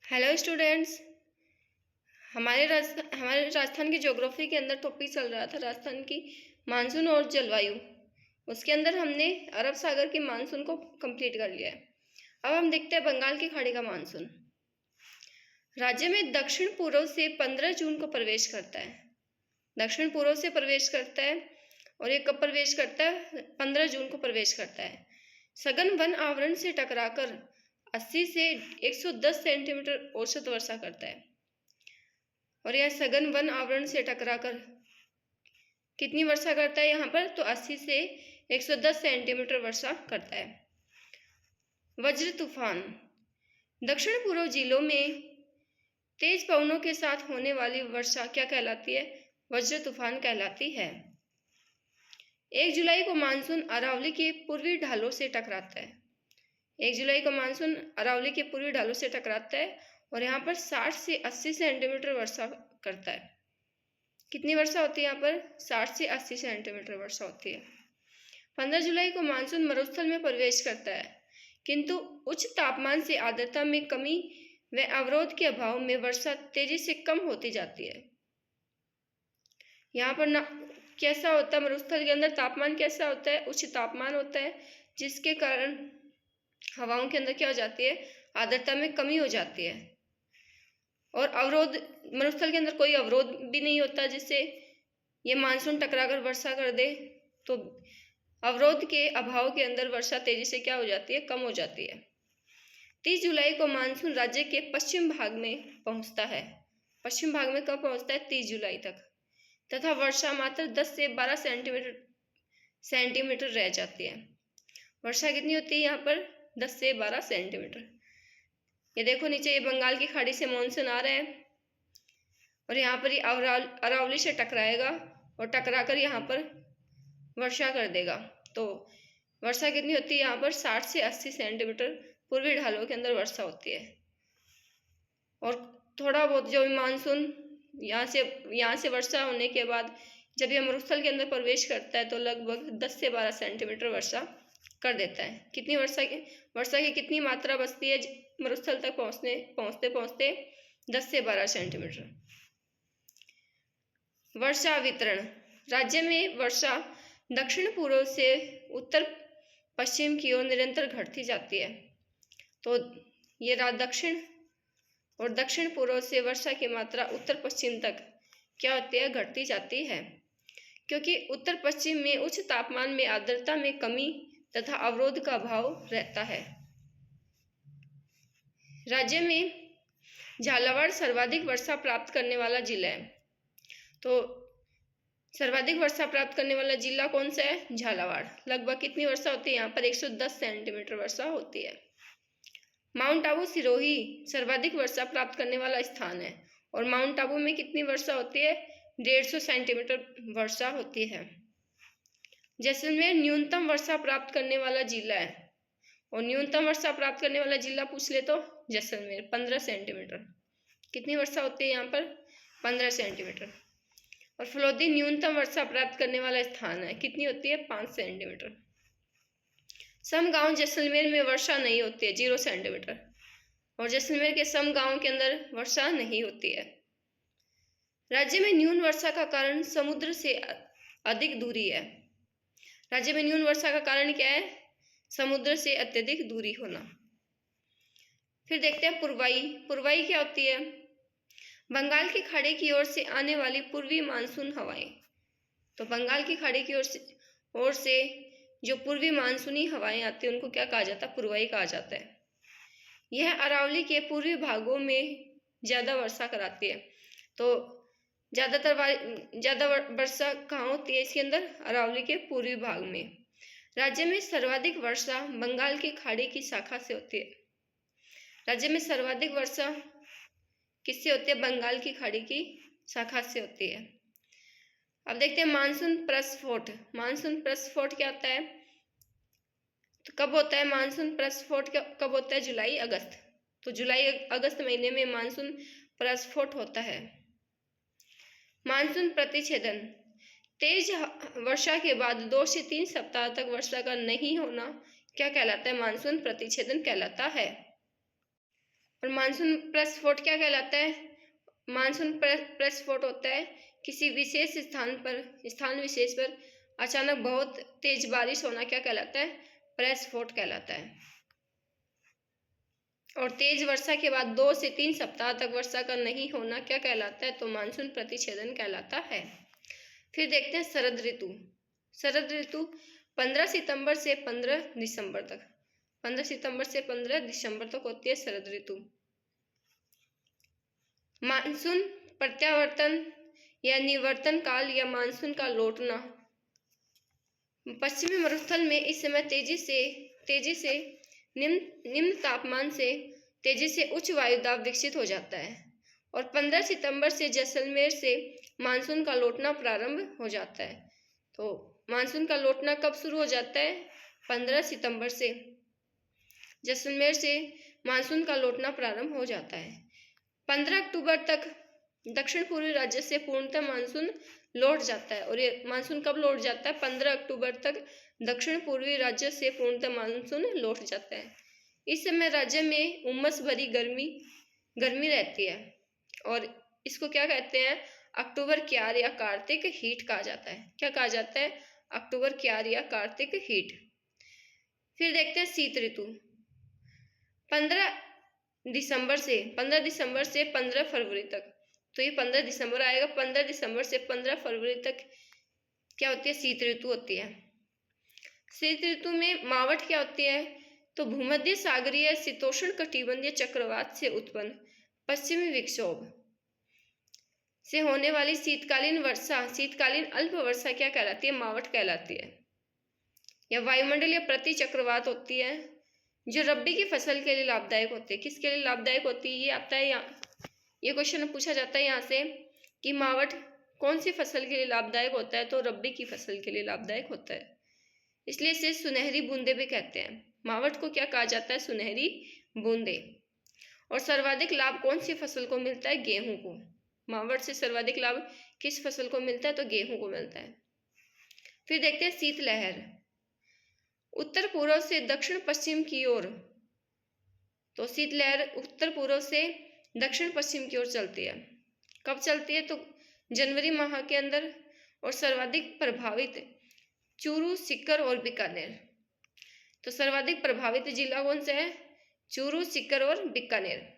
Hello students. हमारे राजस्थान की geography के अंदर टॉपिक चल रहा था राजस्थान की मानसून और जलवायु। उसके अंदर हमने अरब सागर के मानसून को कंप्लीट कर लिया है। अब हम देखते हैं बंगाल की खाड़ी का मानसून। राज्य में दक्षिण पूर्व से 15 जून को प्रवेश करता है। दक्षिण पूर्व से प्रवेश करता है और ये कब प्रवेश करता है? 15 जून को प्रवेश करता है। सघन वन आवरण से टकराकर 80 से 110 सेंटीमीटर औसत वर्षा करता है। और यह सघन वन आवरण से टकराकर कितनी वर्षा करता है यहाँ पर? तो 80 से 110 सेंटीमीटर वर्षा करता है। वज्र तूफान। दक्षिण पूर्व जिलों में तेज पवनों के साथ होने वाली वर्षा क्या कहलाती है? वज्र तूफान कहलाती है। 1 जुलाई को मानसून अरावली के पूर्वी ढालों से टकराता है। 1 जुलाई को मानसून अरावली के पूर्वी ढालों से टकराता है और यहाँ पर 60 से 80 सेंटीमीटर वर्षा करता है। कितनी वर्षा होती है यहाँ पर? 60 से 80 सेंटीमीटर वर्षा होती है। 15 जुलाई को मानसून मरुस्थल में प्रवेश करता है, किंतु उच्च तापमान से आर्द्रता में कमी व अवरोध के अभाव में वर्षा तेजी से कम होती जाती है। यहाँ पर ना कैसा होता है? मरुस्थल के अंदर तापमान कैसा होता है? उच्च तापमान होता है, जिसके कारण हवाओं के अंदर क्या हो जाती है? आर्द्रता में कमी हो जाती है। और अवरोध, मरुस्थल के अंदर कोई अवरोध भी नहीं होता जिससे ये मानसून टकराकर वर्षा कर दे। तो अवरोध के अभाव के अंदर वर्षा तेजी से क्या हो जाती है? कम हो जाती है। 30 जुलाई को मानसून राज्य के पश्चिम भाग में पहुंचता है। पश्चिम भाग में कब पहुंचता है? 30 जुलाई तक। तथा वर्षा मात्र 10 से 12 सेंटीमीटर रह जाती है। वर्षा कितनी होती है यहाँ पर? 10 से 12 सेंटीमीटर। ये देखो नीचे, ये बंगाल की खाड़ी से मानसून आ रहा है और यहाँ पर ये अरावली से टकराएगा और टकराकर यहाँ पर वर्षा कर देगा। तो वर्षा कितनी होती है यहाँ पर? 60 से 80 सेंटीमीटर पूर्वी ढालों के अंदर वर्षा होती है। और थोड़ा बहुत जो मानसून यहाँ से वर्षा होने के बाद जब यह मरुस्थल के अंदर प्रवेश करता है तो लगभग 10 से 12 सेंटीमीटर वर्षा कर देता है। कितनी वर्षा की कितनी मात्रा बचती है मरुस्थल तक पहुंचते 10 से 12 सेंटीमीटर। वर्षा वितरण। राज्य में वर्षा दक्षिण पूर्व से उत्तर पश्चिम की ओर निरंतर घटती जाती है। तो ये दक्षिण पूर्व से वर्षा की मात्रा उत्तर पश्चिम तक क्या होती है? घटती जाती है, क्योंकि उत्तर पश्चिम में उच्च तापमान में आर्द्रता में कमी तथा अवरोध का अभाव रहता है। राज्य में झालावाड़ सर्वाधिक वर्षा प्राप्त करने वाला जिला है। तो सर्वाधिक वर्षा प्राप्त करने वाला जिला कौन सा है? झालावाड़। लगभग कितनी वर्षा होती है यहाँ पर? 110 सेंटीमीटर वर्षा होती है। माउंट आबू सिरोही सर्वाधिक वर्षा प्राप्त करने वाला स्थान है और माउंट आबू में कितनी वर्षा होती है? 150 सेंटीमीटर वर्षा होती है। जैसलमेर न्यूनतम वर्षा प्राप्त करने वाला जिला है और न्यूनतम वर्षा प्राप्त करने वाला जिला पूछ ले तो जैसलमेर, 15 सेंटीमीटर। कितनी वर्षा होती है यहाँ पर? 15 सेंटीमीटर। और फलोदी न्यूनतम वर्षा प्राप्त करने वाला स्थान है, कितनी होती है? 5 सेंटीमीटर। सम गांव जैसलमेर में वर्षा नहीं होती है, 0 सेंटीमीटर। और जैसलमेर के सम गांव के अंदर वर्षा नहीं होती है। राज्य में न्यून वर्षा का कारण समुद्र से अधिक दूरी है। राज्य में न्यून वर्षा का कारण क्या है? समुद्र से अत्यधिक दूरी होना। फिर देखते हैं पुरवाई। पुरवाई क्या होती है? बंगाल की खाड़ी की ओर से आने वाली पूर्वी मानसून हवाएं। तो बंगाल की खाड़ी की ओर से जो पूर्वी मानसूनी हवाएं आती हैं उनको क्या कहा जाता है? पुरवाई कहा जाता है। यह अरावली के पूर्वी भागों में ज्यादा वर्षा कराती है। तो ज्यादा वर्षा कहाँ होती है इसके अंदर? अरावली के पूर्वी भाग में। राज्य में सर्वाधिक वर्षा बंगाल की खाड़ी की शाखा से होती है। राज्य में सर्वाधिक वर्षा किससे होती है? बंगाल की खाड़ी की शाखा से होती है। अब देखते हैं मानसून प्रस्फोट। मानसून प्रस्फोट क्या होता है? तो कब होता है मानसून प्रस्फोट? कब होता है? जुलाई अगस्त। तो जुलाई अगस्त महीने में मानसून प्रस्फोट होता है। मानसून प्रतिच्छेदन। तेज वर्षा के बाद 2 से 3 सप्ताह तक वर्षा का नहीं होना क्या कहलाता है? मानसून प्रतिच्छेदन कहलाता है। और मानसून प्रस्फोट क्या कहलाता है? मानसून प्रस्फोट होता है किसी विशेष स्थान विशेष पर अचानक बहुत तेज बारिश होना क्या कहलाता है? प्रस्फोट कहलाता है। और तेज वर्षा के बाद 2 से 3 सप्ताह तक वर्षा का नहीं होना क्या कहलाता है? तो मानसून प्रतिच्छेदन कहलाता है। फिर देखते हैं शरद ऋतु। शरद ऋतु 15 सितंबर से 15 दिसंबर तक 15 सितंबर से 15 दिसंबर तक होती है शरद ऋतु। मानसून प्रत्यावर्तन या निवर्तन काल या मानसून का लौटना। पश्चिमी मरुस्थल में इस समय तेजी से निम्न तापमान से तेजी से उच्च वायुदाब विकसित हो जाता है और 15 सितंबर से जैसलमेर से मानसून का लौटना प्रारंभ हो जाता है। तो मानसून का लौटना कब शुरू हो जाता है? 15 सितंबर से जैसलमेर से मानसून का लौटना प्रारंभ हो जाता है। 15 अक्टूबर तक दक्षिण पूर्वी राज्य से पूर्णतः मानसून लौट जाता है। और ये मानसून कब लौट जाता है? 15 अक्टूबर तक दक्षिण पूर्वी राज्य से पूर्णतः मानसून लौट जाता है। इस समय राज्य में उमस भरी गर्मी रहती है और इसको क्या कहते हैं? अक्टूबर क्यार या कार्तिक हीट कहा जाता है। क्या कहा जाता है? अक्टूबर क्यार या कार्तिक हीट। फिर देखते हैं शीत ऋतु। 15 दिसंबर से 15 फरवरी तक। तो ये 15 दिसंबर आएगा। 15 दिसंबर से 15 फरवरी तक क्या होती है? शीत ऋतु होती है। शीत ऋतु में मावट क्या होती है? तो भूमध्य सागरीय शीतोष्ण कटिबंधीय चक्रवात से उत्पन्न पश्चिमी विक्षोभ से होने वाली शीतकालीन अल्प वर्षा क्या कहलाती है? मावट कहलाती है। या वायुमंडलीय प्रति चक्रवात होती है जो रब्बी की फसल के लिए लाभदायक होती है। किसके लिए लाभदायक होती है? ये आता है यहाँ, ये क्वेश्चन पूछा जाता है यहाँ से कि मावट कौन सी फसल के लिए लाभदायक होता है? तो रब्बी की फसल के लिए लाभदायक होता है, इसलिए इसे सुनहरी बूंदे भी कहते हैं। मावट को क्या कहा जाता है? सुनहरी बूंदे। और सर्वाधिक लाभ कौन सी फसल को मिलता है? गेहूं को। मावट से सर्वाधिक लाभ किस फसल को मिलता है? तो गेहूं को मिलता है। फिर देखते हैं शीतलहर। उत्तर पूर्व से दक्षिण पश्चिम की ओर। तो शीतलहर उत्तर पूर्व से दक्षिण पश्चिम की ओर चलती है। कब चलती है? तो जनवरी माह के अंदर। और सर्वाधिक प्रभावित चूरू, सीकर और बीकानेर। तो सर्वाधिक प्रभावित जिला कौन सा है? चूरू, सीकर और बीकानेर।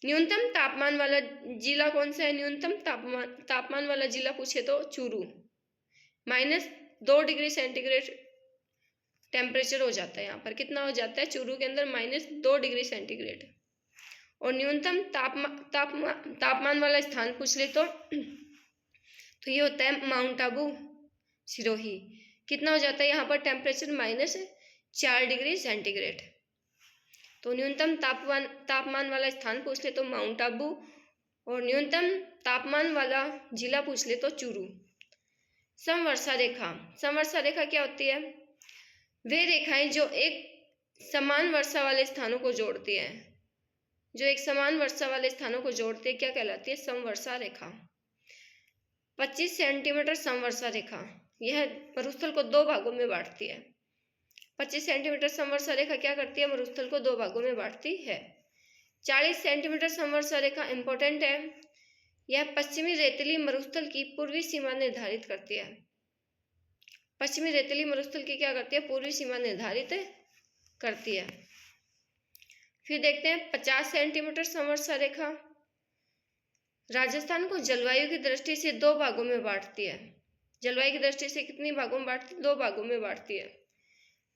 न्यूनतम तापमान वाला जिला कौन सा है? न्यूनतम तापमान वाला जिला पूछे तो चूरू। -2 डिग्री सेंटीग्रेड टेम्परेचर हो जाता है। यहाँ पर कितना हो जाता है? चूरू के अंदर -2 डिग्री सेंटीग्रेड। और न्यूनतम तापमान वाला स्थान पूछ ले तो ये होता है माउंट आबू, सिरोही। कितना हो जाता है यहाँ पर टेम्परेचर? -4 degree centigrade. तो न्यूनतम तापमान वाला स्थान पूछ ले तो माउंट आबू और न्यूनतम तापमान वाला जिला पूछ ले तो चूरू। समवर्षा रेखा क्या होती है? वे रेखाएं जो एक समान वर्षा वाले स्थानों को जोड़ती हैं। क्या कहलाती है? समवर्षा रेखा। 25 सेंटीमीटर समवर्षा रेखा, यह मरुस्थल को 2 भागों में बांटती है। 25 सेंटीमीटर समवर्षा रेखा क्या करती है? मरुस्थल को 2 भागों में बांटती है। 40 सेंटीमीटर समवर्षा रेखा इंपॉर्टेंट है। यह पश्चिमी रेतीली मरुस्थल की पूर्वी सीमा निर्धारित करती है। पश्चिमी रेतीली मरुस्थल की क्या करती है? पूर्वी सीमा निर्धारित करती है। फिर देखते हैं 50 सेंटीमीटर समवर्षा रेखा राजस्थान को जलवायु की दृष्टि से 2 भागों में बांटती है। जलवायु की दृष्टि से कितनी भागों में बांटती है? 2 भागों में बांटती है।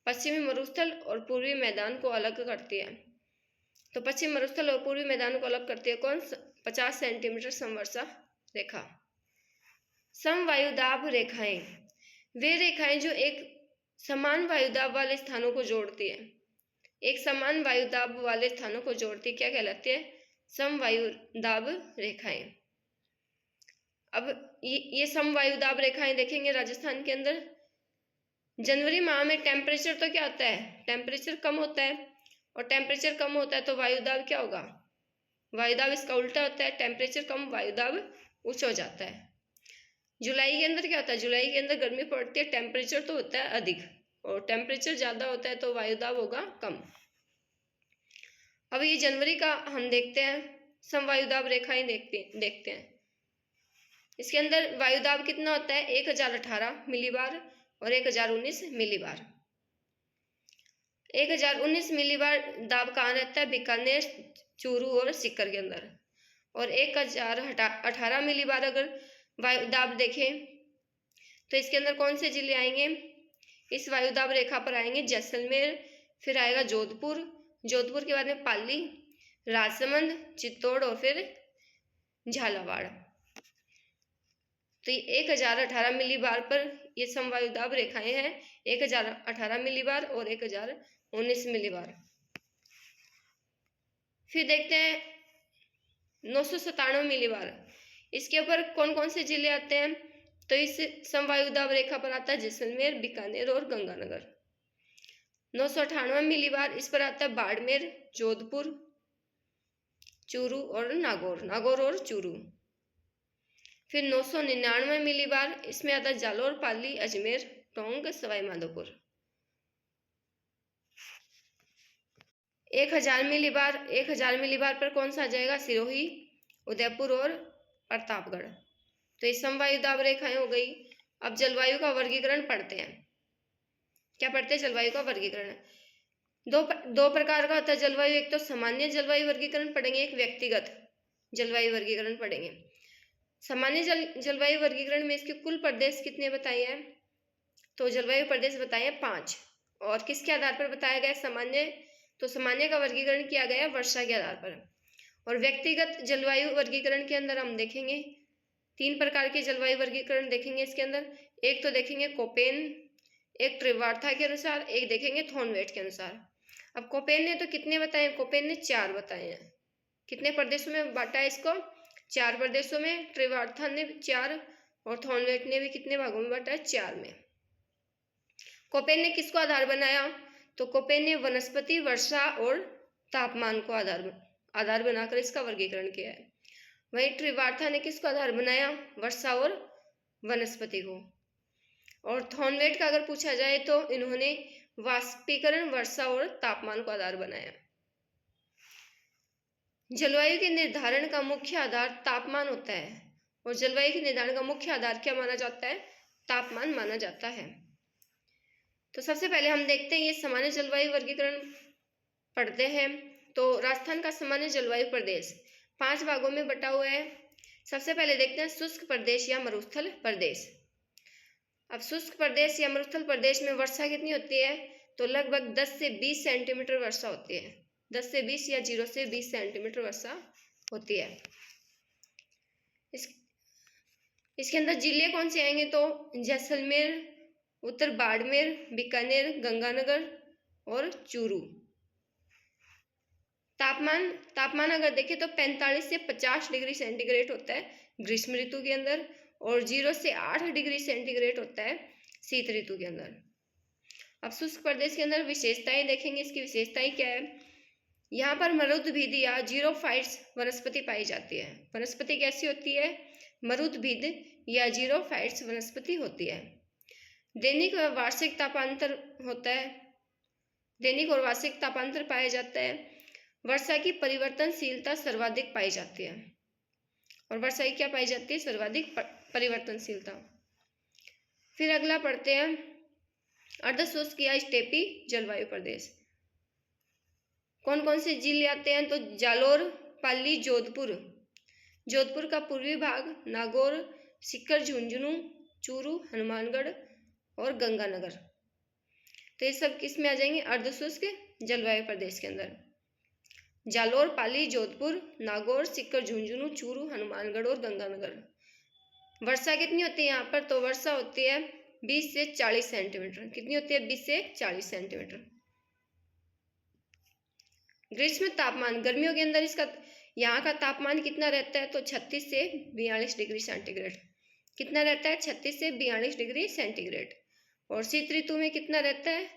पश्चिमी मरुस्थल और पूर्वी मैदान को अलग करती है। तो पश्चिमी मरुस्थल और पूर्वी मैदान को अलग करती है कौन? 50 सेंटीमीटर समवर्षा रेखा। समवायुदाब रेखाएं, वे रेखाएं जो एक समान वायुदाब वाले स्थानों को जोड़ती है। एक समान वायुदाब वाले स्थानों को जोड़ती क्या कहलाती है? समवायुदाब रेखाएं। अब ये समवायुदाब रेखाएं देखेंगे राजस्थान के अंदर। जनवरी माह में टेम्परेचर तो क्या होता है? टेम्परेचर कम होता है। और टेम्परेचर कम होता है तो वायुदाब क्या होगा? वायुदाब इसका उल्टा होता है। टेम्परेचर कम, वायुदाब उच्च हो जाता है। जुलाई के अंदर क्या होता है? जुलाई के अंदर गर्मी पड़ती है, टेम्परेचर तो होता है अधिक, और टेम्परेचर ज़्यादा होता है तो वायुदाब होगा कम। अब ये जनवरी का हम देखते हैं, समवायुदाब रेखाएं देखते हैं। इसके अंदर वायुदाब कितना होता है, 1018 मिलीबार और 1019 मिलीबार। 1019 मिलीबार दाब कहाँ रहता है, बीकानेर, चूरू और सीकर के अंदर। और 1018 मिलीबार अगर वायुदाब देखें तो इसके अंदर कौन से जिले आएंगे, इस वायुदाब रेखा पर आएंगे जैसलमेर, फिर आएगा जोधपुर, जोधपुर के बाद में पाली, राजसमंद, चित्तौड़ और फिर झालावाड़। तो 1018 मिलीबार पर ये समवायुदाब रेखाएं हैं, 1018 मिलीबार और 1019 मिलीबार। फिर देखते हैं 997 मिलीबार, इसके ऊपर कौन कौन से जिले आते हैं, तो इस समवायुदाब रेखा पर आता है जैसलमेर, बीकानेर और गंगानगर। 998 मिलीबार इस पर आता है बाड़मेर, जोधपुर, चूरू और नागौर और चूरू। फिर 999 मिलीबार इसमें आता है जालोर, पाली, अजमेर, टोंक, सवाई माधोपुर। 1000 मिलीबार पर कौन सा आ जाएगा, सिरोही, उदयपुर और प्रतापगढ़। तो ये समवायुदाब रेखाएं हो गई। अब जलवायु का वर्गीकरण पढ़ते हैं। क्या पढ़ते हैं, जलवायु का वर्गीकरण। दो प्रकार का होता है जलवायु, एक तो सामान्य जलवायु वर्गीकरण पढ़ेंगे, एक व्यक्तिगत जलवायु वर्गीकरण पढ़ेंगे। सामान्य जलवायु वर्गीकरण में इसके कुल प्रदेश कितने बताए हैं, तो जलवायु प्रदेश बताए हैं 5। और किसके आधार पर बताया गया, सामान्य, तो सामान्य का वर्गीकरण किया गया वर्षा के आधार पर। और व्यक्तिगत जलवायु वर्गीकरण के अंदर हम देखेंगे 3 प्रकार के जलवायु वर्गीकरण देखेंगे इसके अंदर। एक तो देखेंगे कोपेन, एक त्रिवार्था के अनुसार, एक देखेंगे थॉर्नवेट के अनुसार। अब कोपेन ने तो कितने बताए, कोपेन ने 4 बताए हैं। कितने प्रदेशों में बांटा है इसको, 4 प्रदेशों में। त्रिवार्था ने 4 और थॉर्नवेट ने भी कितने भागों में बांटा है, 4 में। कोपेन ने किसको आधार बनाया, तो कोपेन ने वनस्पति, वर्षा और तापमान को आधार बनाकर इसका वर्गीकरण किया है। वहीं त्रिवार्था ने किसको आधार बनाया, वर्षा और वनस्पति को। और थॉर्नवेट का अगर पूछा जाए तो इन्होंने वाष्पीकरण, वर्षा और तापमान को आधार बनाया। जलवायु के निर्धारण का मुख्य आधार तापमान होता है, और जलवायु के निर्धारण का मुख्य आधार क्या माना जाता है, तापमान माना जाता है। तो सबसे पहले हम देखते हैं ये सामान्य जलवायु वर्गीकरण पढ़ते हैं। तो राजस्थान का सामान्य जलवायु प्रदेश 5 भागों में बटा हुआ है। सबसे पहले देखते हैं शुष्क प्रदेश या मरुस्थल प्रदेश। अब शुष्क प्रदेश या मरुस्थल प्रदेश में वर्षा कितनी होती है, तो लगभग 10 से 20 सेंटीमीटर वर्षा होती है। 10 से 20 या 0 से 20 सेंटीमीटर वर्षा होती है। इसके अंदर जिले कौन से आएंगे, तो जैसलमेर, उत्तर बाड़मेर, बीकानेर, गंगानगर और चूरू। तापमान अगर देखें तो 45 से 50 डिग्री सेंटीग्रेड होता है ग्रीष्म ऋतु के अंदर, और 0 से 8 डिग्री सेंटीग्रेड होता है शीत ऋतु के अंदर। अब शुष्क प्रदेश के अंदर विशेषताएं देखेंगे, इसकी विशेषताएं क्या है। यहाँ पर मरुद्भिद या जीरोफाइट्स वनस्पति पाई जाती है। वनस्पति कैसी होती है, मरुद्भिद या जीरोफाइट्स वनस्पति होती है। दैनिक व वार्षिक तापांतर होता है, दैनिक और वार्षिक तापांतर पाया जाता है। वर्षा की परिवर्तनशीलता सर्वाधिक पाई जाती है, और वर्षा की क्या पाई जाती है, सर्वाधिक परिवर्तनशीलता। फिर अगला पढ़ते हैं अर्धशुष्क या स्टेपी जलवायु प्रदेश। कौन कौन से जिले आते हैं, तो जालोर, पाली, जोधपुर का पूर्वी भाग, नागौर, सीकर, झुंझुनू, चूरू, हनुमानगढ़ और गंगानगर। तो ये सब किस में आ जाएंगे, अर्धशुष्क जलवायु प्रदेश के अंदर। जालोर, पाली, जोधपुर, नागौर, सीकर, झुंझुनू, चूरू, हनुमानगढ़ और गंगानगर। वर्षा कितनी होती है यहाँ पर, तो वर्षा होती है 20 से 40 सेंटीमीटर। कितनी होती है, 20 से 40 सेंटीमीटर। ग्रीष्म तापमान, गर्मियों के अंदर इसका यहाँ का तापमान कितना रहता है, तो 36 से 42 डिग्री सेंटीग्रेड। कितना रहता है, 36 से 42 डिग्री सेंटीग्रेड। और शीत ऋतु में कितना रहता है,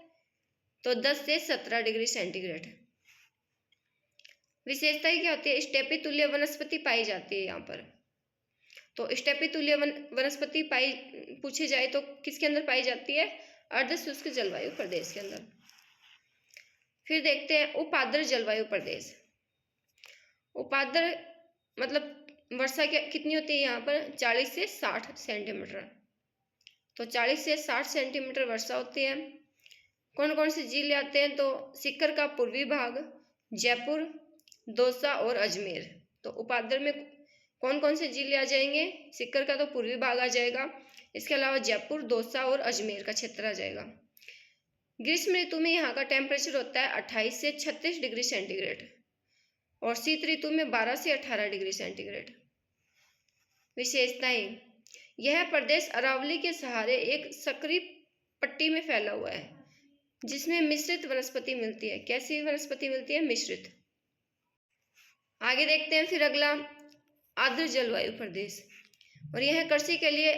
तो 10 से 17 डिग्री सेंटीग्रेड। विशेषताएं क्या होती है, स्टेपी तुल्य वनस्पति पाई जाती है यहाँ पर। तो स्टेपी तुल्य वनस्पति पूछे जाए तो किसके अंदर पाई जाती है, अर्धशुष्क जलवायु प्रदेश के अंदर। फिर देखते हैं उपाद्र जलवायु प्रदेश। उपाद्र मतलब वर्षा कितनी होती है यहाँ पर 40 से 60 सेंटीमीटर। तो 40 से 60 सेंटीमीटर वर्षा होती है। कौन कौन से जिले आते हैं? तो सीकर का पूर्वी भाग, जयपुर, दौसा और अजमेर। तो उपाद्र में कौन कौन से जिले आ जाएंगे? सीकर का तो पूर्वी भाग आ जाएगा, इसके अलावा जयपुर, दौसा और अजमेर का क्षेत्र आ जाएगा। ग्रीष्म ऋतु में यहाँ का टेम्परेचर होता है 28 से 36 डिग्री सेंटीग्रेड और शीत ऋतु में 12 से 18 डिग्री सेंटीग्रेड। विशेषताएं: यह प्रदेश अरावली के सहारे एक सक्रिय पट्टी में फैला हुआ है जिसमें मिश्रित वनस्पति मिलती है। कैसी वनस्पति मिलती है? मिश्रित। आगे देखते हैं फिर अगला, आर्द्र जलवायु प्रदेश, और यह कृषि के लिए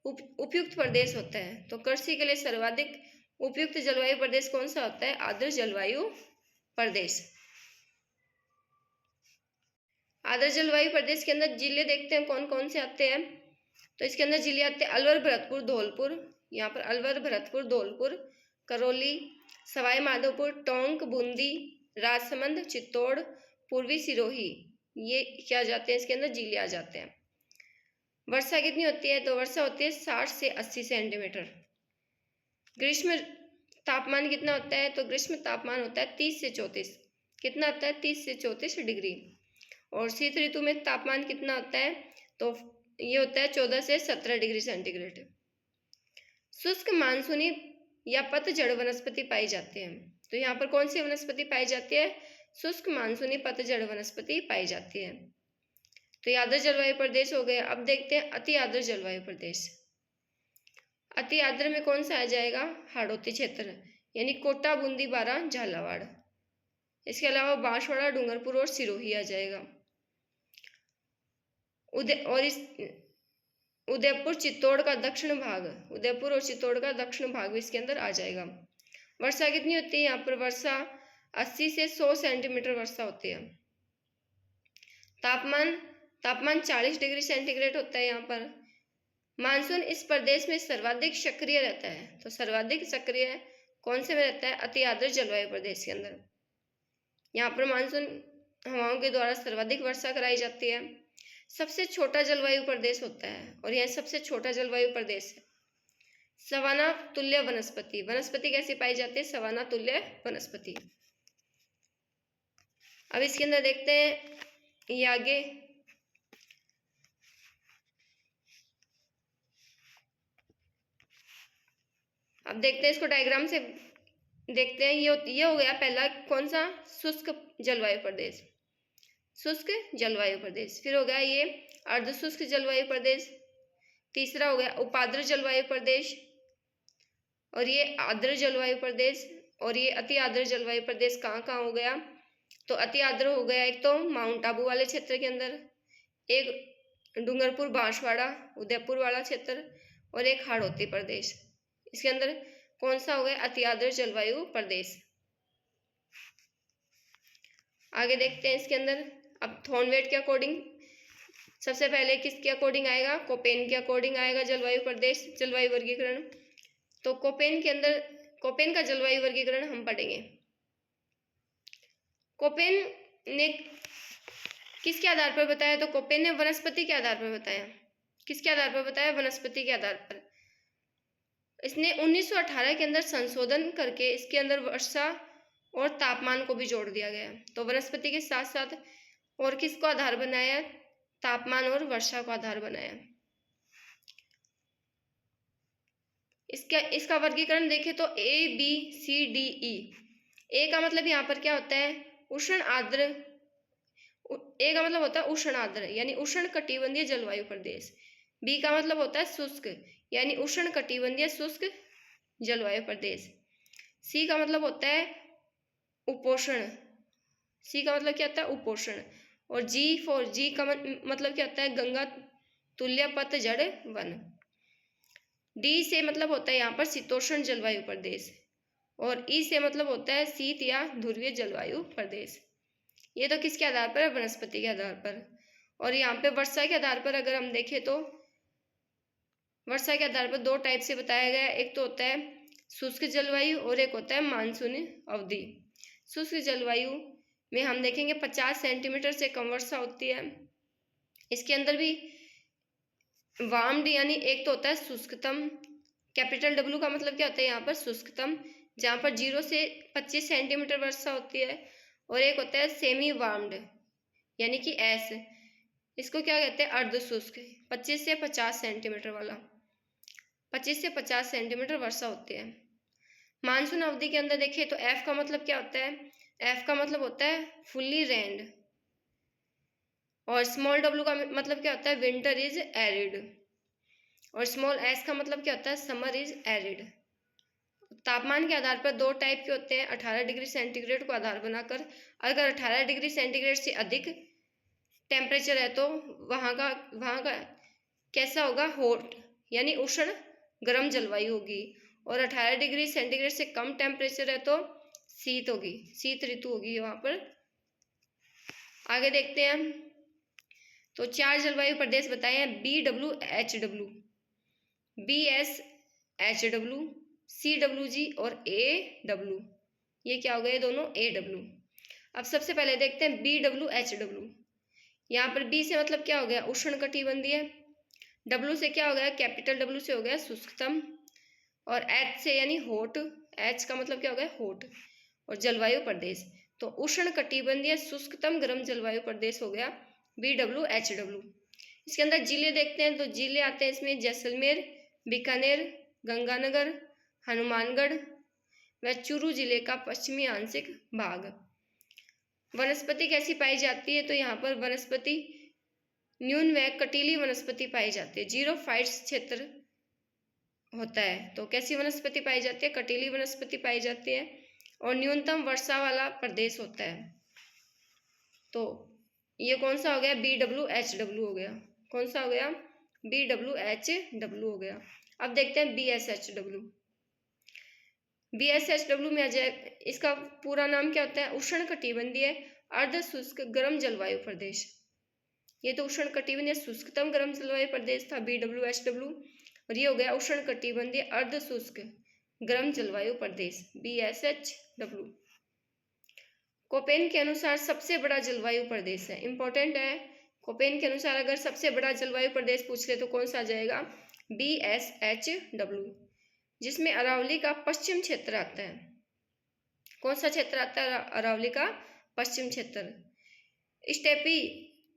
उपयुक्त प्रदेश होता है। तो कृषि के लिए सर्वाधिक उपयुक्त जलवायु प्रदेश कौन सा होता है? आर्द्र जलवायु प्रदेश। आर्द्र जलवायु प्रदेश के अंदर जिले देखते हैं कौन कौन से आते हैं। तो इसके अंदर जिले आते हैं अलवर, भरतपुर, धौलपुर। यहाँ पर अलवर, भरतपुर, धौलपुर, करौली, सवाई माधोपुर, टोंक, बूंदी, राजसमंद, चित्तौड़, पूर्वी सिरोही, ये क्या जाते हैं? इसके अंदर जिले आ जाते हैं। वर्षा कितनी होती है? तो वर्षा होती है 60 से 80 सेंटीमीटर। ग्रीष्म तापमान कितना होता है? तो ग्रीष्म तापमान होता है 30 से 34। कितना होता है? 30 से 34 डिग्री। और शीत ऋतु में तापमान कितना होता है? तो ये होता है 14 से 17 डिग्री सेंटीग्रेड। शुष्क मानसूनी या पतझड़ वनस्पति पाई जाती है। तो यहाँ पर कौन सी वनस्पति पाई जाती है? शुष्क मानसूनी पतझड़ वनस्पति पाई जाती है। तो ये आर्द्र जलवायु प्रदेश हो गया। अब देखते हैं अति आर्द्र जलवायु प्रदेश। अति आर्द्र में कौन सा आ जाएगा? हाड़ौती क्षेत्र, यानी कोटा, बूंदी, बारा, झालावाड़। इसके अलावा बांसवाड़ा, डूंगरपुर और सिरोही आ जाएगा। उदयपुर, चित्तौड़ का दक्षिण भाग, उदयपुर और चित्तौड़ का दक्षिण भाग भी इसके अंदर आ जाएगा। वर्षा कितनी होती है? यहाँ पर वर्षा 80 से 100 सेंटीमीटर वर्षा होती है। तापमान 40 डिग्री सेंटीग्रेड होता है यहाँ पर। मानसून इस प्रदेश में सर्वाधिक सक्रिय रहता है। तो सर्वाधिक सक्रिय कौन से में रहता है? अति आर्द्र जलवायु प्रदेश के अंदर। यहाँ पर मानसून हवाओं के द्वारा सर्वाधिक वर्षा कराई जाती है। सबसे छोटा जलवायु प्रदेश होता है और यह सबसे छोटा जलवायु प्रदेश है। सवाना तुल्य वनस्पति, वनस्पति कैसी पाई जाती है? सवाना तुल्य वनस्पति। अब इसके अंदर देखते हैं ये आगे, अब देखते हैं इसको डायग्राम से देखते हैं। ये हो गया पहला कौन सा? शुष्क जलवायु प्रदेश, शुष्क जलवायु प्रदेश। फिर हो गया ये अर्ध शुष्क जलवायु प्रदेश। तीसरा हो गया उपाद्र जलवायु प्रदेश, और ये आर्द्र जलवायु प्रदेश। और ये अति आर्द्र जलवायु प्रदेश कहाँ कहाँ हो गया? तो अति आर्द्र हो गया एक तो माउंट आबू वाले क्षेत्र के अंदर, एक डूंगरपुर, बांसवाड़ा, उदयपुर वाला क्षेत्र, और एक हाड़ौती प्रदेश। इसके अंदर कौन सा हो गया? अति आर्द्र जलवायु प्रदेश। आगे देखते हैं इसके अंदर। अब थॉर्नवेट के अकॉर्डिंग सबसे पहले किसके अकॉर्डिंग आएगा? कोपेन के अकॉर्डिंग आएगा जलवायु प्रदेश, जलवायु वर्गीकरण। तो कोपेन के अंदर, कोपेन का जलवायु वर्गीकरण हम पढ़ेंगे। कोपेन ने किसके आधार पर बताया? तो कोपेन ने वनस्पति के आधार पर बताया। किसके आधार पर बताया? वनस्पति के आधार पर। इसने 1918 के अंदर संशोधन करके इसके अंदर वर्षा और तापमान को भी जोड़ दिया गया। तो वनस्पति के साथ साथ और किसको आधार बनाया? तापमान और वर्षा को आधार बनाया। इसका वर्गीकरण देखें तो ABCDE। ए का मतलब यहाँ पर क्या होता है? उष्ण आर्द्र। ए का मतलब होता है उष्ण आर्द्र, यानी उष्ण कटिबंधीय जलवायु प्रदेश। बी का मतलब होता है शुष्क, यानी उष्ण कटिबंधीय शुष्क जलवायु प्रदेश। सी का मतलब होता है उपोष्ण। सी का मतलब क्या होता है? उपोष्ण। और जी का मतलब क्या होता है? गंगा तुल्य पतझड़ वन। डी से मतलब होता है यहाँ पर शीतोष्ण जलवायु प्रदेश, और ई से मतलब होता है शीत या ध्रुवीय जलवायु प्रदेश। ये तो किसके आधार पर है? वनस्पति के आधार पर। और यहाँ पे वर्षा के आधार पर अगर हम देखें तो वर्षा के आधार पर दो टाइप से बताया गया है। एक तो होता है शुष्क जलवायु और एक होता है मानसूनी अवधि। शुष्क जलवायु में हम देखेंगे 50 सेंटीमीटर से कम वर्षा होती है। इसके अंदर भी वार्म्ड यानी एक तो होता है शुष्कतम, कैपिटल डब्ल्यू का मतलब क्या होता है यहाँ पर शुष्कतम, जहाँ पर 0 से 25 सेंटीमीटर वर्षा होती है, और एक होता है सेमी वार्म्ड यानी कि एस, इसको क्या कहते हैं अर्ध शुष्क, 25 से 50 सेंटीमीटर वाला, 25 से 50 सेंटीमीटर वर्षा होती है। मानसून अवधि के अंदर देखें तो एफ का मतलब क्या होता है, एफ का मतलब होता है फुल्ली रेन्ड, और स्मॉल डब्ल्यू का मतलब क्या होता है विंटर इज एरिड, और स्मॉल एस का मतलब क्या होता है समर इज एरिड। तापमान के आधार पर दो टाइप के होते हैं, 18 डिग्री सेंटीग्रेड को आधार बनाकर। अगर 18 डिग्री सेंटीग्रेड से अधिक टेम्परेचर है तो वहाँ का कैसा होगा, हॉट यानी उष्ण गर्म जलवायु होगी, और 18 डिग्री सेंटीग्रेड से कम टेम्परेचर है तो शीत होगी, शीत ऋतु होगी वहाँ पर। आगे देखते हैं, तो 4 जलवायु प्रदेश बताए हैं, BWHW, BSHW, CWG और AW। ये क्या हो गए दोनों AW। अब सबसे पहले देखते हैं BWHW। यहाँ पर B से मतलब क्या हो गया उष्णकटिबंधीय, W से क्या हो गया कैपिटल W से हो गया शुष्कतम, और H से यानी हॉट, H का मतलब क्या हो गया हॉट, और जलवायु प्रदेश तो उष्णकटिबंधीय शुष्कतम गर्म जलवायु प्रदेश हो गया BWHW। इसके अंदर जिले देखते हैं, तो जिले आते हैं इसमें जैसलमेर, बीकानेर, गंगानगर, हनुमानगढ़ व चूरू जिले का पश्चिमी आंशिक भाग। वनस्पति कैसी पाई जाती है, तो यहाँ पर वनस्पति न्यून व कटीली वनस्पति पाई जाती है, जीरोफाइट्स क्षेत्र होता है, तो कैसी वनस्पति पाई जाती है, कटीली वनस्पति पाई जाती है, और न्यूनतम वर्षा वाला प्रदेश होता है। तो ये कौन सा हो गया BWHW हो गया, कौन सा हो गया BWHW हो गया। अब देखते हैं BSHW। BSHW में आ जाए, इसका पूरा नाम क्या होता है उष्णकटिबंधीय अर्ध शुष्क गर्म जलवायु प्रदेश। ये तो उष्णकटिबंधीय शुष्कतम गर्म जलवायु प्रदेश था BWHW, और ये हो गया उष्णकटिबंधीय अर्ध शुष्क गर्म जलवायु प्रदेश BSHW। कोपेन के अनुसार सबसे बड़ा जलवायु प्रदेश है, इंपॉर्टेंट है। कोपेन के अनुसार अगर सबसे बड़ा जलवायु प्रदेश पूछ ले तो कौन सा आ जाएगा BSHW, जिसमें अरावली का पश्चिम क्षेत्र आता है। कौन सा क्षेत्र आता है अरावली का पश्चिम क्षेत्र। स्टेपी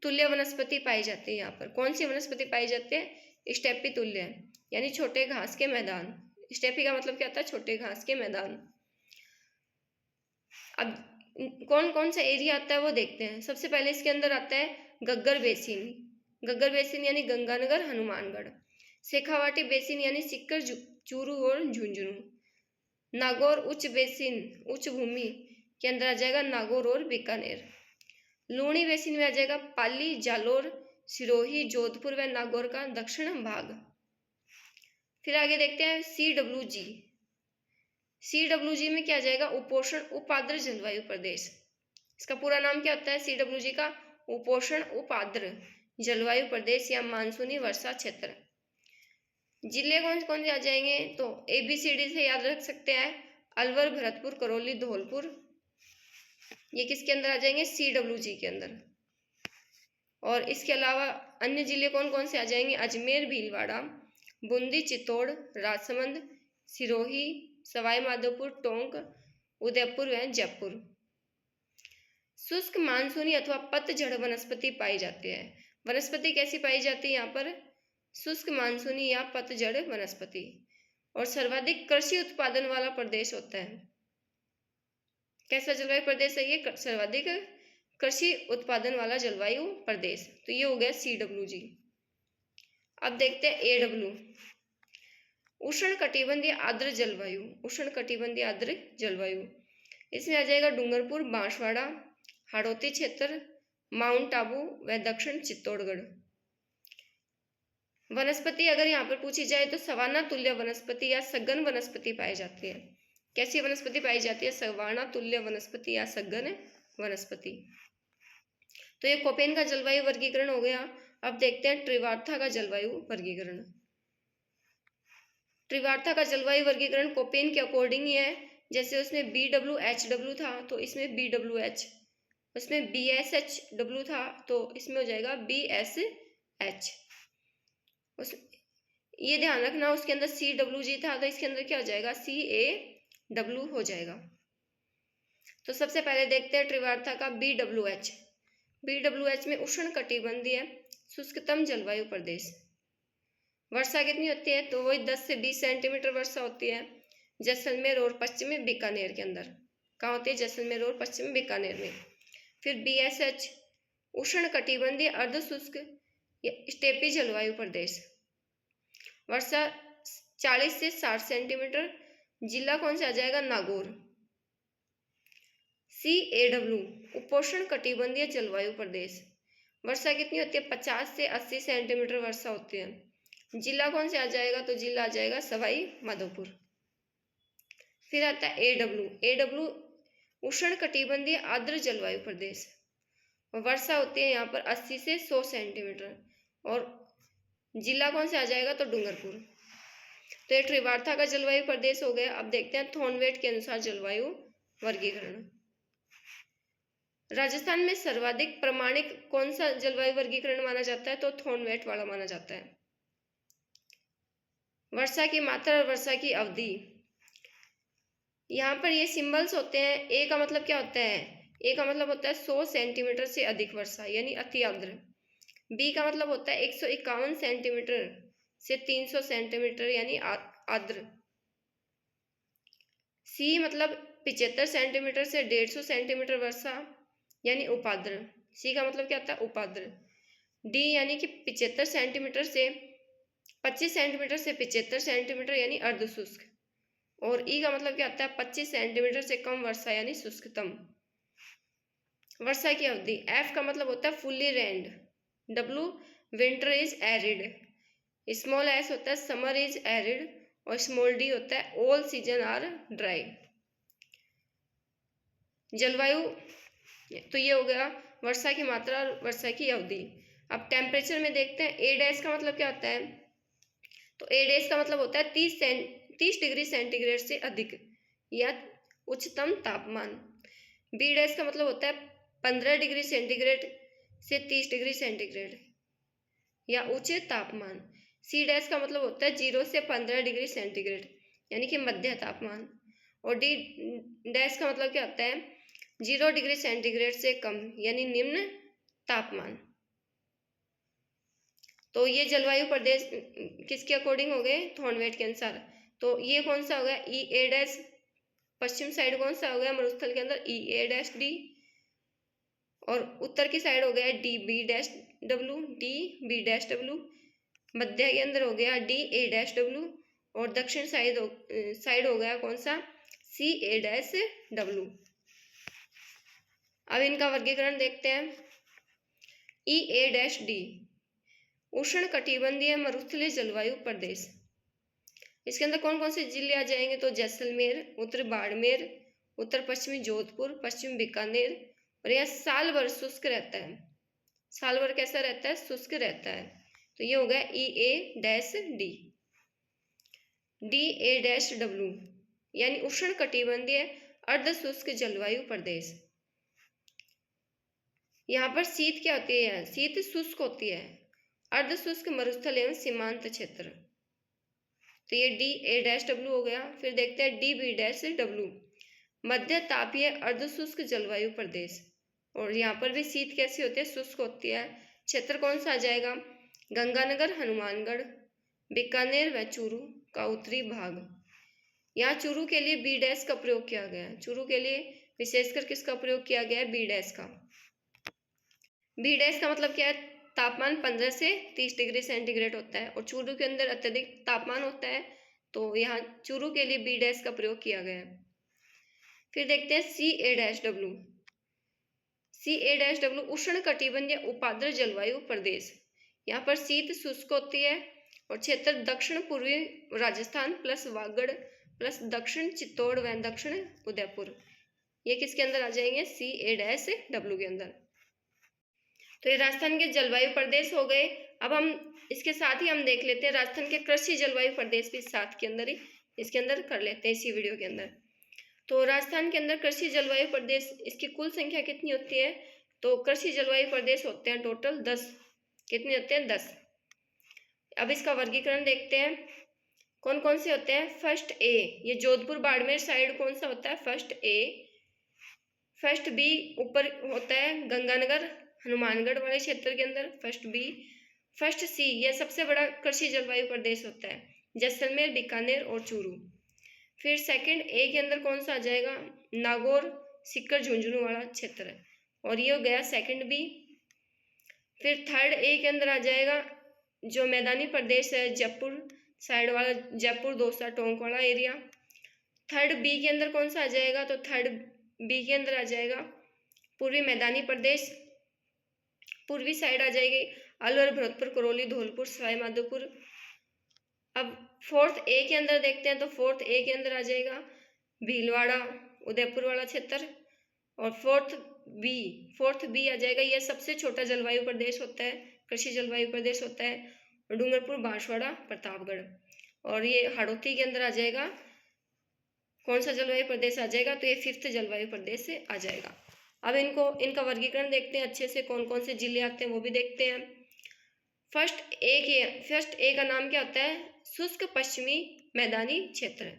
तुल्य वनस्पति पाई जाती है यहाँ पर, कौन सी वनस्पति पाई जाती है स्टेपी तुल्य यानी छोटे घास के मैदान। स्टेपी का मतलब क्या होता है छोटे घास के मैदान। अब कौन कौन सा एरिया आता है वो देखते हैं। सबसे पहले इसके अंदर आता है गग्गर बेसिन, गग्गर बेसिन यानी गंगानगर हनुमानगढ़, शेखावाटी बेसिन यानी सिक्कर चूरू और झुंझुनू, नागौर उच्च बेसिन उच्च भूमि के अंदर आ जाएगा नागौर और बीकानेर, लूणी बेसिन में आ जाएगा पाली जालोर सिरोही जोधपुर व नागौर का दक्षिण भाग। फिर आगे देखते हैं CWG। CWG में क्या आ जाएगा उपोषण उपाद्र जलवायु प्रदेश। इसका पूरा नाम क्या होता है CWG का उपोषण उपाद्र जलवायु प्रदेश या मानसूनी वर्षा क्षेत्र। जिले कौन कौन से आ जाएंगे, तो ABCD से याद रख सकते हैं, अलवर भरतपुर करौली धौलपुर, ये किसके अंदर आ जाएंगे CWG के अंदर। और इसके अलावा अन्य जिले कौन कौन से आ जाएंगे, अजमेर भीलवाड़ा बूंदी चित्तौड़ राजसमंद सिरोही सवाई माधोपुर टोंक उदयपुर व जयपुर। शुष्क मानसूनी अथवा पतझड़ वनस्पति पाई जाती है। वनस्पति कैसी पाई जाती है यहाँ पर शुष्क मानसूनी या पतझड़ वनस्पति, और सर्वाधिक कृषि उत्पादन वाला प्रदेश होता है। कैसा जलवायु प्रदेश है ये, सर्वाधिक कृषि उत्पादन वाला जलवायु प्रदेश, तो ये हो गया CWG। अब देखते हैं AW उष्णकटिबंधीय आर्द्र जलवायु, उष्णकटिबंधीय आर्द्र जलवायु। इसमें आ जाएगा डूंगरपुर बांसवाड़ा हाड़ौती क्षेत्र माउंट आबू व दक्षिण चित्तौड़गढ़। वनस्पति अगर यहाँ पर पूछी जाए तो सवाना तुल्य वनस्पति या सघन वनस्पति पाई जाती है। कैसी वनस्पति पाई जाती है, सवाना तुल्य वनस्पति या सघन वनस्पति। तो ये कोपेन का जलवायु वर्गीकरण हो गया। अब देखते हैं त्रिवार्था का जलवायु वर्गीकरण। त्रिवार्था का जलवायु वर्गीकरण कोपेन के अकॉर्डिंग ही है, जैसे उसमें BWHW था तो इसमें BWH उसमें BSHW था तो इसमें हो जाएगा BSH। उस ये ध्यान रखना, उसके अंदर CWG था तो इसके अंदर क्या हो जाएगा, CAW हो जाएगा। तो सबसे पहले देखते हैं त्रिवार्ता का BWH। BWH में उष्ण कटिबंधीय शुष्कतम जलवायु प्रदेश। वर्षा कितनी होती है, तो वही 10 से 20 सेंटीमीटर वर्षा होती है जैसलमेर और पश्चिमी बीकानेर के अंदर। कहाँ होती है, जैसलमेर और पश्चिमी बीकानेर में। फिर BSH उष्ण कटिबंधीय अर्ध शुष्क स्टेपी जलवायु प्रदेश। वर्षा 40 से 60 सेंटीमीटर। जिला कौन सा आ जाएगा, नागौर। CAW उपोष्ण कटिबंधीय जलवायु प्रदेश। वर्षा कितनी होती है, 50 से 80 सेंटीमीटर वर्षा होती है। जिला कौन से आ जाएगा, तो जिला आ जाएगा सवाई माधोपुर। फिर आता है AW उष्ण कटिबंधीय आर्द्र जलवायु प्रदेश। वर्षा होती है यहाँ पर 80 से 100 सेंटीमीटर और जिला कौन से आ जाएगा, तो डूंगरपुर। तो ये त्रिवार्ता का जलवायु प्रदेश हो गया। अब देखते हैं थॉर्नवेट के अनुसार जलवायु वर्गीकरण। राजस्थान में सर्वाधिक प्रमाणिक कौन सा जलवायु वर्गीकरण माना जाता है, तो थॉर्नवेट वाला माना जाता है। वर्षा की मात्रा और वर्षा की अवधि, यहाँ पर ये सिंबल्स होते हैं। ए का मतलब क्या होता है, ए का मतलब होता है 100 सेंटीमीटर से अधिक वर्षा यानी अति आर्द्र। बी का मतलब होता है 151 सेंटीमीटर से 300 सेंटीमीटर यानी आर्द्र। सी मतलब 75 सेंटीमीटर से 150 सेंटीमीटर वर्षा यानी उपाद्र। सी का मतलब क्या होता है, उपाद्र। डी यानी कि 75 सेंटीमीटर से 25 सेंटीमीटर से 75 सेंटीमीटर यानी अर्धशुष्क। और ई का मतलब क्या होता है, 25 सेंटीमीटर से कम वर्षा यानी शुष्कतम। वर्षा की अवधि, एफ का मतलब होता है fully rained. W winter is arid. Small S होता है समर इज एरिड और स्मॉल डी होता है ऑल सीजन आर ड्राई। जलवायु तो ये हो गया वर्षा की मात्रा और वर्षा की अवधि। अब टेम्परेचर में देखते हैं। ए डैश का मतलब क्या होता है, तो ए डैश का मतलब होता है 30 डिग्री सेंटीग्रेड से अधिक या उच्चतम तापमान। बी डैश का मतलब होता है 15 डिग्री सेंटीग्रेड से 30 डिग्री सेंटीग्रेड या उच्च तापमान। सी डैश का मतलब होता है 0 से 15 डिग्री सेंटीग्रेड यानी कि मध्य तापमान। और डी डैश का मतलब क्या होता है, 0 डिग्री सेंटीग्रेड से कम यानी निम्न तापमान। तो ये जलवायु प्रदेश किसके अकॉर्डिंग हो गए, थॉर्नवेट के अनुसार। तो ये कौन सा हो गया, E A dash. Paschim side कौन सा हो गया, मरुस्थल के अंदर ई ए डैश डी। और उत्तर की साइड हो गया D B dash W, D B dash W. मध्य के अंदर हो गया डी ए डैश डब्लू और दक्षिण साइड हो गया कौन सा, सी ए डैश डब्लू। अब इनका वर्गीकरण देखते हैं। ई ए डैश डी उष्ण कटिबंधीय मरुस्थलीय जलवायु प्रदेश। इसके अंदर कौन कौन से जिले आ जाएंगे, तो जैसलमेर, उत्तर बाड़मेर, उत्तर पश्चिमी जोधपुर, पश्चिम बीकानेर। और यह साल भर शुष्क रहता है। साल भर कैसा रहता है, शुष्क रहता है। तो ये हो गया E A dash D. D A dash W यानी उष्ण कटिबंधीय अर्ध शुष्क जलवायु प्रदेश। यहाँ पर शीत क्या होती है, शीत शुष्क होती है। अर्ध शुष्क मरुस्थल एवं सीमांत क्षेत्र। तो ये डी ए डैश डब्लू हो गया। फिर देखते हैं डी बी डैश डब्लू मध्य तापीय अर्ध शुष्क जलवायु प्रदेश। और यहाँ पर भी शीत कैसी होती है, शुष्क होती है। क्षेत्र कौन सा आ जाएगा, गंगानगर, हनुमानगढ़, बीकानेर व चूरू का उत्तरी भाग। यहाँ चूरू के लिए बी डैश का प्रयोग किया गया है। चूरू के लिए विशेषकर किसका प्रयोग किया गया है, बी डैश का। बी डैश का मतलब क्या है, तापमान 15 से 30 डिग्री सेंटीग्रेड होता है और चूरू के अंदर अत्यधिक तापमान होता है। तो यहाँ चूरू के लिए बी डैश का प्रयोग किया गया है। फिर देखते हैं सी ए डैश डब्लू। सी ए डैश डब्लू उष्ण कटिबंधीय उपाद्र जलवायु प्रदेश। यहाँ पर शीत शुष्क होती है और क्षेत्र दक्षिण पूर्वी राजस्थान प्लस वागड़ प्लस दक्षिण चित्तौड़ व दक्षिण उदयपुर। ये किसके अंदर आ जाएंगे, सी ए डैश डब्लू के अंदर। तो ये राजस्थान के जलवायु प्रदेश हो गए। अब हम इसके साथ ही हम देख लेते हैं राजस्थान के कृषि जलवायु प्रदेश भी साथ के अंदर ही इसके अंदर कर लेते हैं इसी वीडियो के अंदर। तो राजस्थान के अंदर कृषि जलवायु प्रदेश, इसकी कुल संख्या कितनी होती है? तो कृषि जलवायु प्रदेश होते हैं टोटल 10। कितने होते हैं? 10। अब इसका वर्गीकरण देखते हैं कौन कौन से होते हैं। फर्स्ट ए, ये जोधपुर बाड़मेर साइड कौन सा होता है? First A. फर्स्ट बी ऊपर होता है गंगानगर हनुमानगढ़ वाले क्षेत्र के अंदर, फर्स्ट बी। फर्स्ट सी, यह सबसे बड़ा कृषि जलवायु प्रदेश होता है, जैसलमेर, बीकानेर और चूरू। फिर सेकंड ए के अंदर कौन सा आ जाएगा? नागौर, सीकर, झुंझुनू वाला क्षेत्र, और ये हो गया सेकंड बी। फिर थर्ड ए के अंदर आ जाएगा जो मैदानी प्रदेश है, जयपुर साइड वाला, जयपुर, दौसा, टोंक वाला एरिया। थर्ड बी के अंदर कौन सा आ जाएगा? तो थर्ड बी के अंदर आ जाएगा पूर्वी मैदानी प्रदेश, पूर्वी साइड आ जाएगी अलवर, भरतपुर, करौली, धौलपुर, सवाई माधोपुर। अब फोर्थ ए के अंदर देखते हैं, तो फोर्थ ए के अंदर आ जाएगा भीलवाड़ा, उदयपुर वाला क्षेत्र। और फोर्थ बी आ जाएगा, यह सबसे छोटा जलवायु प्रदेश होता है, कृषि जलवायु प्रदेश होता है, डूंगरपुर, बांसवाड़ा, प्रतापगढ़। और ये हाड़ौती के अंदर आ जाएगा कौन सा जलवायु प्रदेश आ जाएगा? तो ये फिफ्थ जलवायु प्रदेश से आ जाएगा। अब इनका वर्गीकरण देखते हैं अच्छे से, कौन कौन से जिले आते हैं वो भी देखते हैं। फर्स्ट ए का नाम क्या होता है? शुष्क पश्चिमी मैदानी क्षेत्र।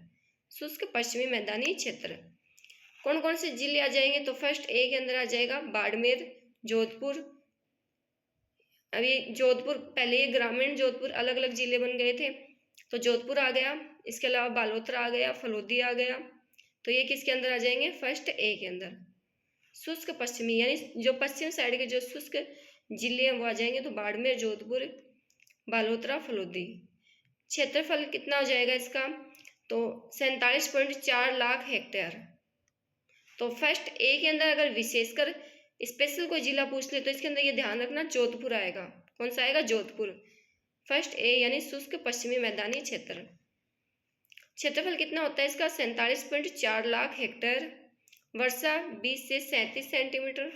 शुष्क पश्चिमी मैदानी क्षेत्र। कौन कौन से जिले आ जाएंगे? तो फर्स्ट ए के अंदर आ जाएगा बाड़मेर, जोधपुर। अभी जोधपुर, पहले ये ग्रामीण जोधपुर अलग अलग जिले बन गए थे, तो जोधपुर आ गया, इसके अलावा बालोतरा आ गया, फलोदी आ गया। तो ये किसके अंदर आ जाएंगे? फर्स्ट ए के अंदर। शुष्क पश्चिमी यानी जो पश्चिम साइड के जो शुष्क जिले हैं वो आ जाएंगे, तो बाड़मेर, जोधपुर, बालोतरा, फलोदी। क्षेत्रफल कितना हो जाएगा इसका? तो 47.4 लाख हेक्टेयर। तो फर्स्ट ए के अंदर अगर विशेषकर स्पेशल कोई जिला पूछ ले तो इसके अंदर ये ध्यान रखना जोधपुर आएगा। कौन सा आएगा? जोधपुर। फर्स्ट ए यानी शुष्क पश्चिमी मैदानी क्षेत्र। क्षेत्रफल कितना होता है इसका? 47.4 लाख हेक्टेयर। वर्षा 20 से 37 सेंटीमीटर।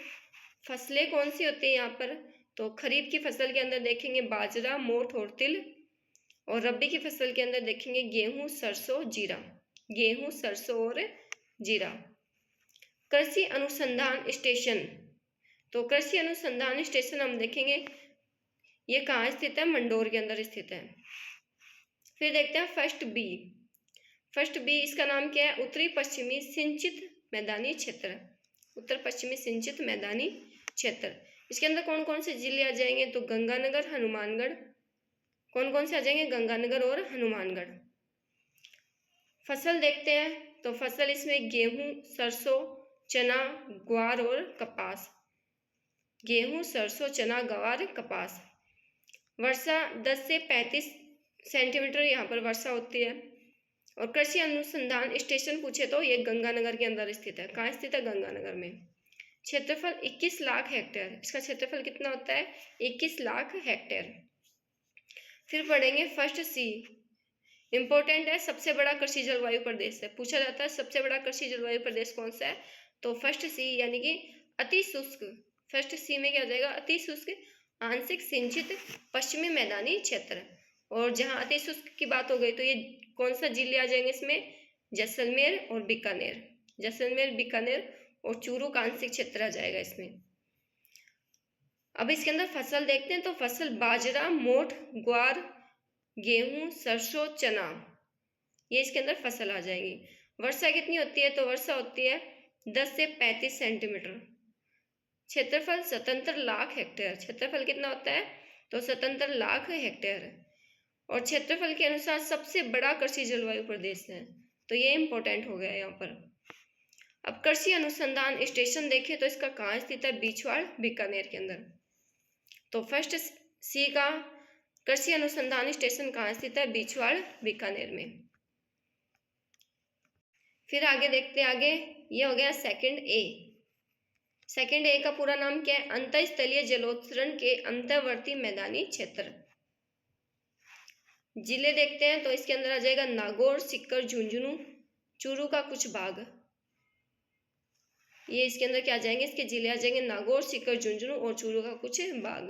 फसलें कौन सी होती है यहाँ पर? तो खरीफ की फसल के अंदर देखेंगे बाजरा, मोठ और तिल, और रबी की फसल के अंदर देखेंगे गेहूं, सरसों, जीरा। गेहूं, सरसों और जीरा। कृषि अनुसंधान स्टेशन, तो कृषि अनुसंधान स्टेशन हम देखेंगे ये कहाँ स्थित है? मंडोर के अंदर स्थित है। फिर देखते हैं फर्स्ट बी, इसका नाम क्या है? उत्तरी पश्चिमी सिंचित मैदानी क्षेत्र। उत्तर पश्चिमी सिंचित मैदानी क्षेत्र। इसके अंदर कौन कौन से जिले आ जाएंगे? तो गंगानगर, हनुमानगढ़। कौन कौन से आ जाएंगे? गंगानगर और हनुमानगढ़। फसल देखते हैं, तो फसल इसमें गेहूं, सरसों, चना, ग्वार और कपास। गेहूं, सरसों, चना, ग्वार, कपास। वर्षा 10 से 35 सेंटीमीटर यहाँ पर वर्षा होती है। और कृषि अनुसंधान स्टेशन पूछे तो ये गंगानगर के अंदर स्थित है। कहाँ स्थित है? गंगानगर में। क्षेत्रफल 21 लाख हेक्टेयर। इसका क्षेत्रफल कितना होता है? 21 लाख हेक्टेयर। फिर पढ़ेंगे फर्स्ट सी, इंपॉर्टेंट है, सबसे बड़ा कृषि जलवायु प्रदेश है, पूछा जाता है सबसे बड़ा कृषि जलवायु प्रदेश कौन सा है? तो फर्स्ट सी यानी कि अति शुष्क। फर्स्ट सी में क्या हो जाएगा? अति शुष्क आंशिक सिंचित पश्चिमी मैदानी क्षेत्र। और जहाँ अति शुष्क की बात हो गई तो ये कौन सा जिले आ जाएंगे इसमें? जैसलमेर और बीकानेर। जैसलमेर, बीकानेर और चूरू का आंशिक क्षेत्र आ जाएगा इसमें। अब इसके अंदर फसल देखते हैं, तो फसल बाजरा, मोठ, ग्वार, गेहूं, सरसों, चना, ये इसके अंदर फसल आ जाएगी। वर्षा कितनी होती है? तो वर्षा होती है 10 से 35 सेंटीमीटर। क्षेत्रफल 77 लाख हेक्टेयर। क्षेत्रफल कितना होता है? तो 77 लाख हेक्टेयर। और क्षेत्रफल के अनुसार सबसे बड़ा कृषि जलवायु प्रदेश है, तो ये इंपॉर्टेंट हो गया यहाँ पर। अब कृषि अनुसंधान स्टेशन देखें तो इसका कहाँ स्थित है? बीछवाड़, बीकानेर के अंदर। तो फर्स्ट सी का कृषि अनुसंधान स्टेशन कहाँ स्थित है? बीछवाड़, बीकानेर में। फिर आगे देखते हैं, आगे ये हो गया सेकंड ए। सेकंड ए का पूरा नाम क्या है? अंतःस्थलीय जलोत्सर्जन के अंतर्वर्ती मैदानी क्षेत्र। जिले देखते हैं, तो इसके अंदर आ जाएगा नागौर, सीकर, झुंझुनू, चूरू का कुछ भाग। ये इसके अंदर क्या आ जाएंगे? इसके जिले आ जाएंगे नागौर, सीकर, झुंझुनू और चूरू का कुछ भाग।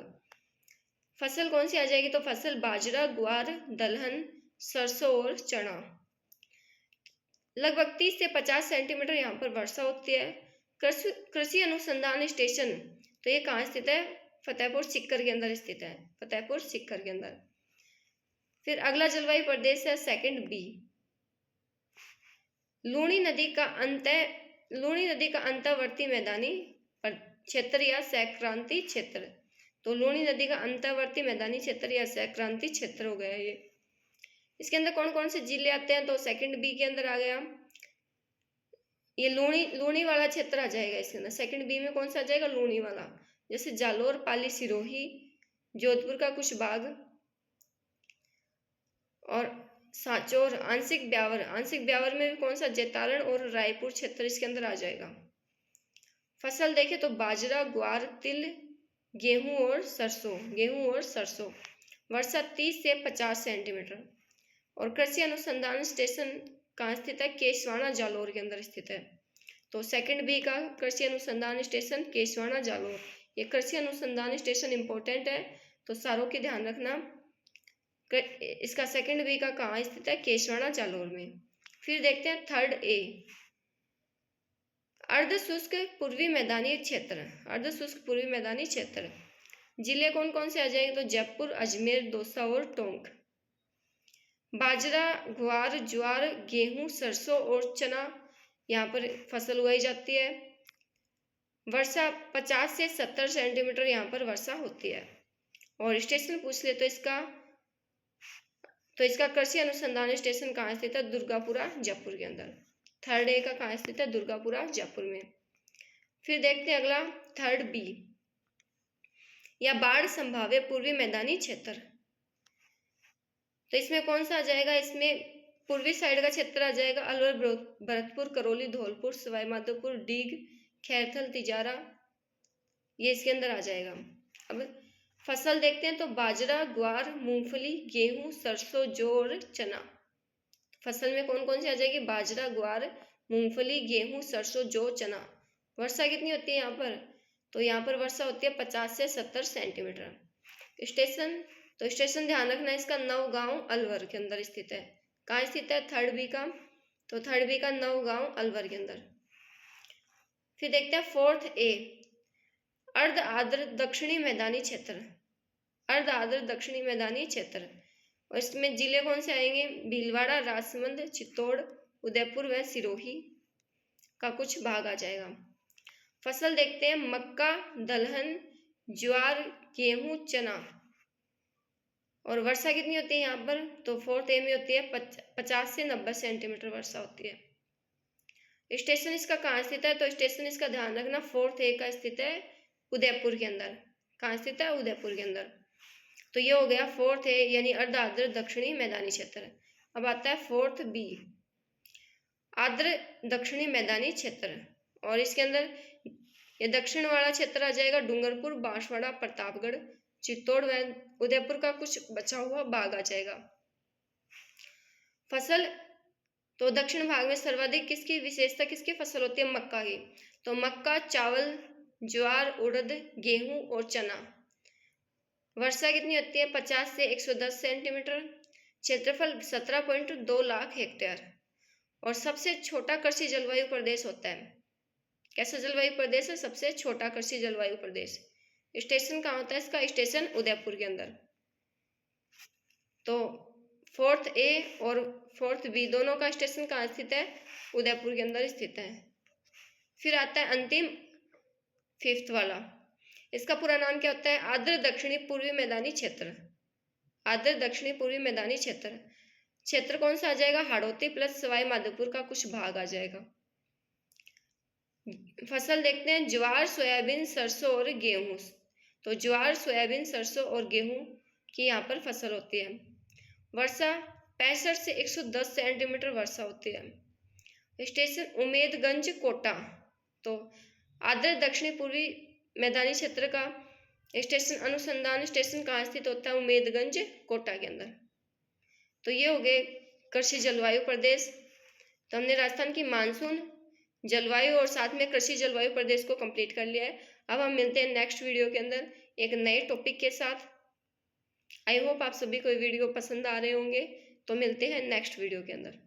फसल कौन सी आ जाएगी? तो फसल बाजरा, ग्वार, दलहन, सरसों और चना। लगभग 30 से 50 सेंटीमीटर यहाँ पर वर्षा होती है। कृषि अनुसंधान स्टेशन, तो ये कहाँ स्थित है? फतेहपुर सीकर के अंदर स्थित है, फतेहपुर सीकर के अंदर। फिर अगला जलवायु प्रदेश है सेकंड बी, लूणी नदी का अंतर्वर्ती मैदानी क्षेत्र या संक्रांति क्षेत्र। तो लूणी नदी का अंतर्वर्ती मैदानी क्षेत्र या संक्रांति क्षेत्र हो गया ये। इसके अंदर कौन कौन से जिले आते हैं? तो सेकंड बी के अंदर आ गया ये लूणी वाला क्षेत्र आ जाएगा इसके अंदर। सेकंड बी में कौन सा आ जाएगा? लूणी वाला, जैसे जालोर, पाली, सिरोही, जोधपुर का कुछ भाग और सांचौर, आंशिक ब्यावर में भी कौन सा? जैतारण और रायपुर क्षेत्र इसके अंदर आ जाएगा। फसल देखे तो बाजरा, ग्वार, तिल, गेहूं और सरसों। वर्षा 30 से 50 सेंटीमीटर। और कृषि अनुसंधान स्टेशन कहाँ स्थित है? केसवाना, जालोर के अंदर स्थित है। तो सेकंड बी का कृषि अनुसंधान स्टेशन केसवाना, जालोर। ये कृषि अनुसंधान स्टेशन इंपॉर्टेंट है, तो सारों की ध्यान रखना। इसका सेकंड बी का कहाँ स्थित है? केसवाना, जालोर में। फिर देखते हैं थर्ड ए, अर्ध शुष्क पूर्वी मैदानी क्षेत्र। जिले कौन कौन से आ जाएंगे? तो जयपुर, अजमेर, दौसा और टोंक। बाजरा, ग्वार, ज्वार, गेहूं, सरसों और चना यहाँ पर फसल उगाई जाती है। वर्षा 50 से 70 सेंटीमीटर यहाँ पर वर्षा होती है। और स्टेशन पूछ ले तो इसका कृषि अनुसंधान स्टेशन कहाँ स्थित है? दुर्गापुरा, जयपुर के अंदर। थर्ड ए का कहाँ स्थित है? दुर्गापुरा, जयपुर में। फिर देखते हैं अगला थर्ड बी, या बाढ़ संभाव्य पूर्वी मैदानी क्षेत्र। तो इसमें कौन सा आ जाएगा? इसमें पूर्वी साइड का क्षेत्र आ जाएगा, अलवर, भरतपुर, करौली, धौलपुर, सवाई माधोपुर, डीग, खैरथल, तिजारा, ये इसके अंदर आ जाएगा। अब फसल देखते हैं तो बाजरा, ग्वार, मूंगफली, गेहूं, सरसों, जौ और चना। फसल में कौन कौन सी आ जाएगी? बाजरा, ग्वार, मूंगफली, गेहूं, सरसों, जौ, चना। वर्षा कितनी होती है यहाँ पर? तो यहाँ पर वर्षा होती है 50 से 70 सेंटीमीटर। स्टेशन ध्यान रखना, इसका नवगांव, अलवर के अंदर स्थित है। कहाँ स्थित है? थर्ड बी का। तो थर्ड बी का नवगांव, अलवर के अंदर। फिर देखते हैं फोर्थ ए, अर्ध आर्द्र दक्षिणी मैदानी क्षेत्र। और इसमें जिले कौन से आएंगे? भीलवाड़ा, राजसमंद, चित्तौड़, उदयपुर व सिरोही का कुछ भाग आ जाएगा। फसल देखते हैं मक्का, दलहन, ज्वार, गेहूं, चना। और वर्षा कितनी होती है यहाँ पर? तो फोर्थ ए में होती है 50 से 90 सेंटीमीटर वर्षा होती है। स्टेशन इसका कहाँ स्थित है? तो स्टेशन इसका ध्यान रखना, फोर्थ ए का स्थित है उदयपुर के अंदर। कहाँ स्थित है? उदयपुर के अंदर। तो ये हो गया फोर्थ ए, यानी अर्ध आर्द्र दक्षिणी मैदानी क्षेत्र। अब आता है फोर्थ बी, आर्द्र दक्षिणी मैदानी क्षेत्र। और इसके अंदर ये दक्षिण वाला क्षेत्र आ जाएगा डूंगरपुर, बांसवाड़ा, प्रतापगढ़, चित्तौड़ व उदयपुर का कुछ बचा हुआ भाग आ जाएगा। फसल तो दक्षिण भाग में सर्वाधिक किसकी विशेषता, किसकी फसल होती है? मक्का की। तो मक्का, चावल, ज्वार, उड़द, गेहूं और चना। वर्षा कितनी होती है? 50 से 110 सेंटीमीटर। क्षेत्रफल 17.2 लाख हेक्टेयर। और सबसे छोटा कृषि जलवायु प्रदेश होता है। कैसा जलवायु प्रदेश है? सबसे छोटा कृषि जलवायु प्रदेश। स्टेशन कहाँ होता है इसका? स्टेशन उदयपुर के अंदर। तो फोर्थ ए और फोर्थ बी दोनों का स्टेशन कहाँ स्थित है? उदयपुर के अंदर स्थित है। फिर आता है अंतिम फिफ्थ वाला, इसका पूरा नाम क्या होता है? आर्द्र दक्षिणी पूर्वी मैदानी क्षेत्र। आर्द्र दक्षिणी पूर्वी मैदानी क्षेत्र कौन सा आ जाएगा? हाड़ौती प्लस सवाई माधोपुर का कुछ भाग आ जाएगा। फसल देखते हैं ज्वार, सोयाबीन, सरसों और गेहूं। तो ज्वार, सोयाबीन, सरसों और गेहूं की यहाँ पर फसल होती है। वर्षा 65 से 110 सेंटीमीटर वर्षा होती है। स्टेशन उमेदगंज, कोटा। तो आर्द्र दक्षिणी पूर्वी मैदानी क्षेत्र का स्टेशन अनुसंधान स्टेशन कहाँ स्थित होता है? उमेदगंज, कोटा के अंदर। तो ये हो गए कृषि जलवायु प्रदेश। तो हमने राजस्थान की मानसून जलवायु और साथ में कृषि जलवायु प्रदेश को कंप्लीट कर लिया है। अब हम मिलते हैं नेक्स्ट वीडियो के अंदर एक नए टॉपिक के साथ। आई होप आप सभी को वीडियो पसंद आ रहे होंगे। तो मिलते हैं नेक्स्ट वीडियो के अंदर।